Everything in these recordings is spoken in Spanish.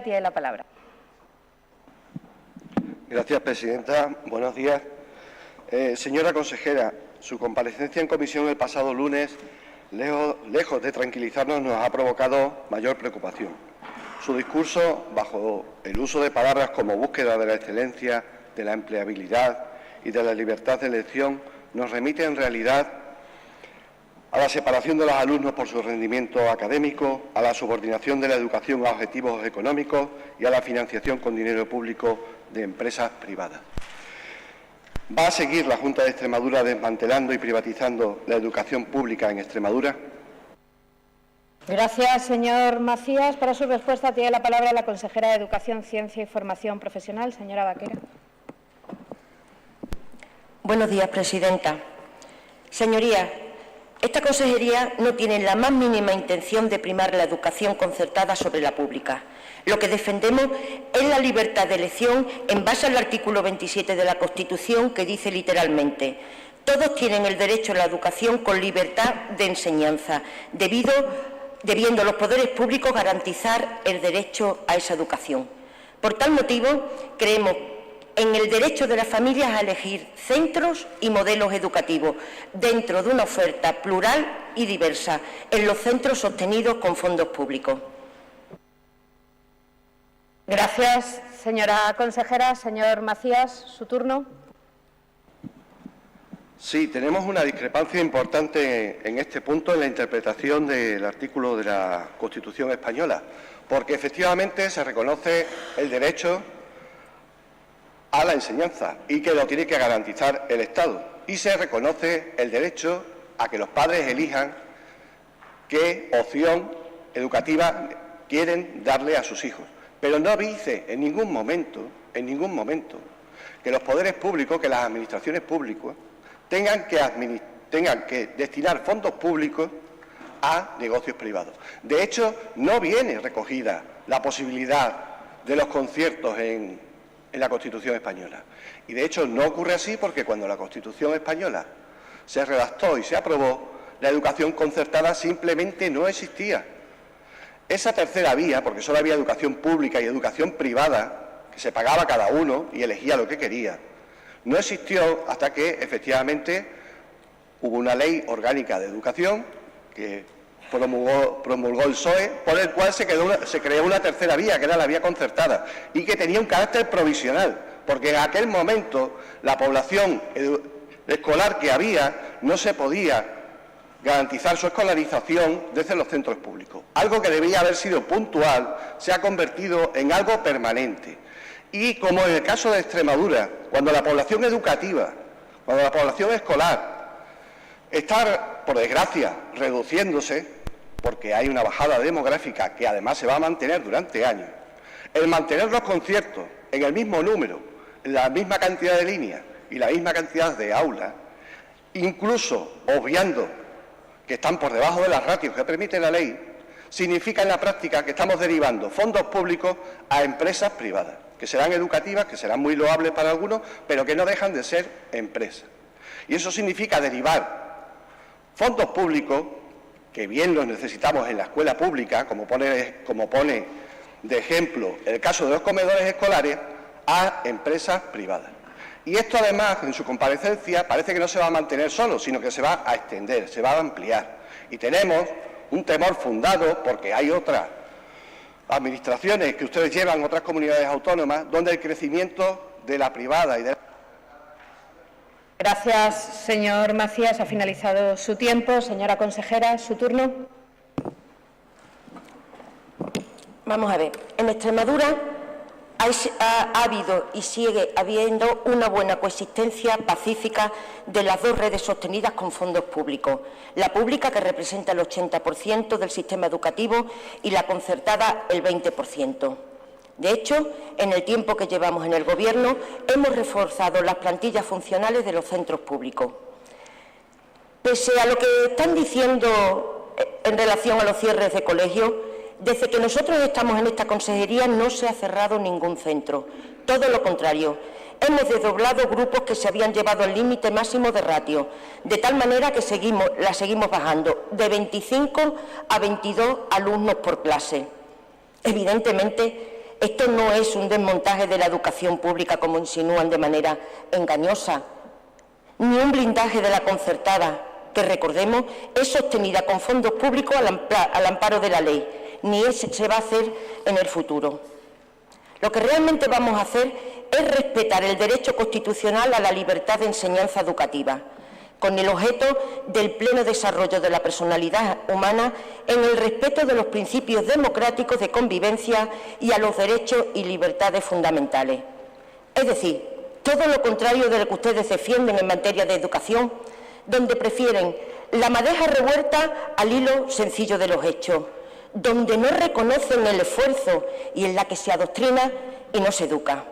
Tiene la palabra. Gracias, presidenta. Buenos días. Señora consejera, su comparecencia en comisión el pasado lunes, lejos de tranquilizarnos, nos ha provocado mayor preocupación. Su discurso, bajo el uso de palabras como búsqueda de la excelencia, de la empleabilidad y de la libertad de elección, nos remite en realidad a la separación de los alumnos por su rendimiento académico, a la subordinación de la educación a objetivos económicos y a la financiación con dinero público de empresas privadas. ¿Va a seguir la Junta de Extremadura desmantelando y privatizando la educación pública en Extremadura? Gracias, señor Macías. Para su respuesta tiene la palabra la consejera de Educación, Ciencia y Formación Profesional, señora Baquera. Buenos días, presidenta. Señorías, esta consejería no tiene la más mínima intención de primar la educación concertada sobre la pública. Lo que defendemos es la libertad de elección en base al artículo 27 de la Constitución, que dice literalmente: todos tienen el derecho a la educación con libertad de enseñanza, debiendo los poderes públicos garantizar el derecho a esa educación. Por tal motivo, creemos en el derecho de las familias a elegir centros y modelos educativos dentro de una oferta plural y diversa en los centros sostenidos con fondos públicos. Gracias, señora consejera. Señor Macías, su turno. Sí, tenemos una discrepancia importante en este punto en la interpretación del artículo de la Constitución española, porque efectivamente se reconoce el derecho a la enseñanza y que lo tiene que garantizar el Estado, y se reconoce el derecho a que los padres elijan qué opción educativa quieren darle a sus hijos. Pero no dice en ningún momento, que los poderes públicos, que las administraciones públicas tengan que destinar fondos públicos a negocios privados. De hecho, no viene recogida la posibilidad de los conciertos en la Constitución española. Y de hecho no ocurre así, porque cuando la Constitución española se redactó y se aprobó, la educación concertada simplemente no existía. Esa tercera vía, porque solo había educación pública y educación privada, que se pagaba cada uno y elegía lo que quería, no existió hasta que efectivamente hubo una ley orgánica de educación que promulgó el PSOE, por el cual se creó una tercera vía, que era la vía concertada, y que tenía un carácter provisional, porque en aquel momento la población escolar que había no se podía garantizar su escolarización desde los centros públicos. Algo que debía haber sido puntual se ha convertido en algo permanente. Y como en el caso de Extremadura, cuando la población educativa, cuando la población escolar está, por desgracia, reduciéndose, porque hay una bajada demográfica que además se va a mantener durante años, el mantener los conciertos en el mismo número, en la misma cantidad de líneas y la misma cantidad de aulas, incluso obviando que están por debajo de las ratios que permite la ley, significa en la práctica que estamos derivando fondos públicos a empresas privadas, que serán educativas, que serán muy loables para algunos, pero que no dejan de ser empresas. Y eso significa derivar fondos públicos, que bien los necesitamos en la escuela pública, como pone de ejemplo el caso de los comedores escolares, a empresas privadas. Y esto, además, en su comparecencia, parece que no se va a mantener solo, sino que se va a extender, se va a ampliar. Y tenemos un temor fundado, porque hay otras administraciones que ustedes llevan, otras comunidades autónomas, donde el crecimiento de la privada y de... Gracias, señor Macías. Ha finalizado su tiempo. Señora consejera, su turno. Vamos a ver. En Extremadura ha habido y sigue habiendo una buena coexistencia pacífica de las dos redes sostenidas con fondos públicos. La pública, que representa el 80% del sistema educativo, y la concertada el 20%. De hecho, en el tiempo que llevamos en el Gobierno, hemos reforzado las plantillas funcionales de los centros públicos. Pese a lo que están diciendo en relación a los cierres de colegios, desde que nosotros estamos en esta consejería no se ha cerrado ningún centro. Todo lo contrario. Hemos desdoblado grupos que se habían llevado al límite máximo de ratio, de tal manera que la seguimos bajando de 25 a 22 alumnos por clase. Evidentemente, Esto no es un desmontaje de la educación pública, como insinúan de manera engañosa, ni un blindaje de la concertada, que, recordemos, es sostenida con fondos públicos al amparo de la ley, ni se va a hacer en el futuro. Lo que realmente vamos a hacer es respetar el derecho constitucional a la libertad de enseñanza educativa, con el objeto del pleno desarrollo de la personalidad humana en el respeto de los principios democráticos de convivencia y a los derechos y libertades fundamentales. Es decir, todo lo contrario de lo que ustedes defienden en materia de educación, donde prefieren la madeja revuelta al hilo sencillo de los hechos, donde no reconocen el esfuerzo y en la que se adoctrina y no se educa.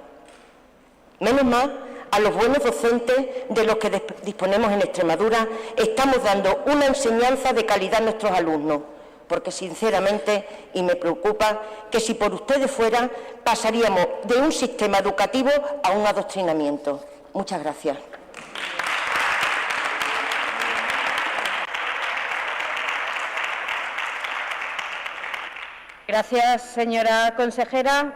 Menos mal, a los buenos docentes de los que disponemos en Extremadura estamos dando una enseñanza de calidad a nuestros alumnos, porque sinceramente, y me preocupa, que si por ustedes fuera, pasaríamos de un sistema educativo a un adoctrinamiento. Muchas gracias. Gracias, señora consejera.